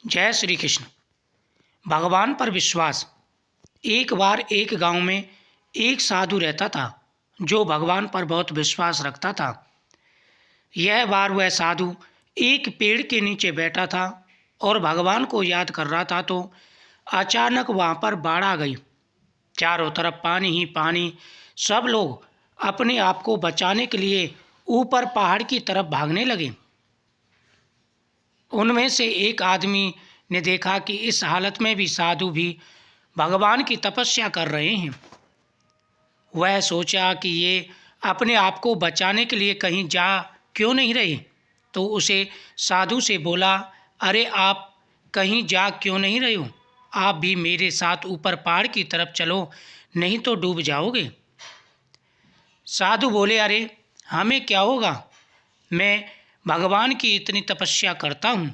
जय श्री कृष्ण। भगवान पर विश्वास। एक बार एक गांव में एक साधु रहता था जो भगवान पर बहुत विश्वास रखता था। यह बार वह साधु एक पेड़ के नीचे बैठा था और भगवान को याद कर रहा था तो अचानक वहां पर बाढ़ आ गई। चारों तरफ पानी ही पानी। सब लोग अपने आप को बचाने के लिए ऊपर पहाड़ की तरफ भागने लगे। उनमें से एक आदमी ने देखा कि इस हालत में भी साधु भी भगवान की तपस्या कर रहे हैं। वह सोचा कि ये अपने आप को बचाने के लिए कहीं जा क्यों नहीं रहे, तो उसे साधु से बोला, अरे आप कहीं जा क्यों नहीं रहे हो? आप भी मेरे साथ ऊपर पहाड़ की तरफ चलो, नहीं तो डूब जाओगे। साधु बोले, अरे हमें क्या होगा, मैं भगवान की इतनी तपस्या करता हूँ,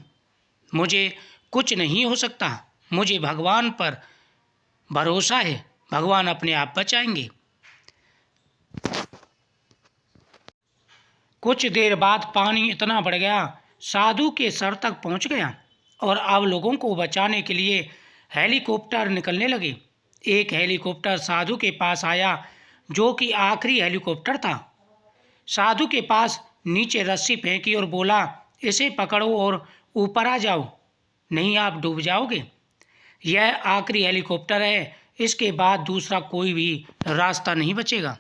मुझे कुछ नहीं हो सकता। मुझे भगवान पर भरोसा है, भगवान अपने आप बचाएंगे। कुछ देर बाद पानी इतना बढ़ गया, साधु के सर तक पहुँच गया और अब लोगों को बचाने के लिए हेलीकॉप्टर निकलने लगे। एक हेलीकॉप्टर साधु के पास आया जो कि आखिरी हेलीकॉप्टर था। साधु के पास नीचे रस्सी फेंकी और बोला, इसे पकड़ो और ऊपर आ जाओ, नहीं आप डूब जाओगे। यह आखिरी हेलीकॉप्टर है, इसके बाद दूसरा कोई भी रास्ता नहीं बचेगा।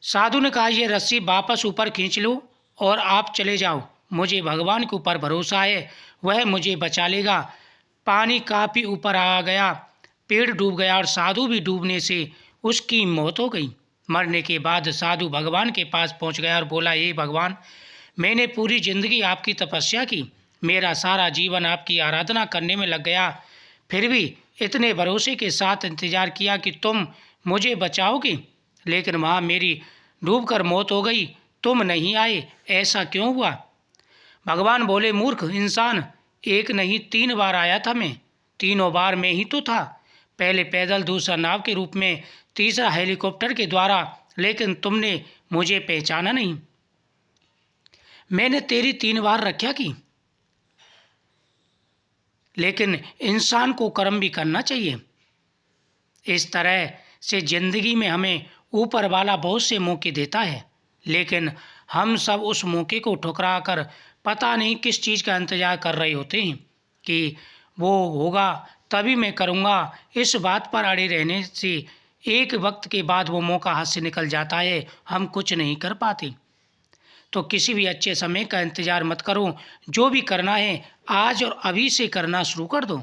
साधु ने कहा, यह रस्सी वापस ऊपर खींच लो और आप चले जाओ। मुझे भगवान के ऊपर भरोसा है, वह मुझे बचा लेगा। पानी काफ़ी ऊपर आ गया, पेड़ डूब गया और साधु भी डूबने से उसकी मौत हो गई। मरने के बाद साधु भगवान के पास पहुंच गया और बोला, हे भगवान, मैंने पूरी ज़िंदगी आपकी तपस्या की, मेरा सारा जीवन आपकी आराधना करने में लग गया, फिर भी इतने भरोसे के साथ इंतज़ार किया कि तुम मुझे बचाओगे, लेकिन वहाँ मेरी डूबकर मौत हो गई, तुम नहीं आए, ऐसा क्यों हुआ? भगवान बोले, मूर्ख इंसान, एक नहीं 3 बार आया था मैं, तीनों बार मैं ही तो था, पहले पैदल, दूसरा नाव के रूप में, तीसरा हेलीकॉप्टर के द्वारा, लेकिन तुमने मुझे पहचाना नहीं। मैंने तेरी 3 बार रक्षा की, लेकिन इंसान को कर्म भी करना चाहिए। इस तरह से ज़िंदगी में हमें ऊपर वाला बहुत से मौके देता है, लेकिन हम सब उस मौके को ठुकरा कर पता नहीं किस चीज़ का इंतज़ार कर रहे होते हैं कि वो होगा तभी मैं करूँगा। इस बात पर अड़े रहने से एक वक्त के बाद वो मौका हाथ से निकल जाता है, हम कुछ नहीं कर पाते। तो किसी भी अच्छे समय का इंतज़ार मत करो, जो भी करना है आज और अभी से करना शुरू कर दो,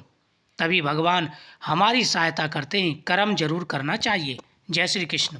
तभी भगवान हमारी सहायता करते हैं। कर्म जरूर करना चाहिए। जय श्री कृष्ण।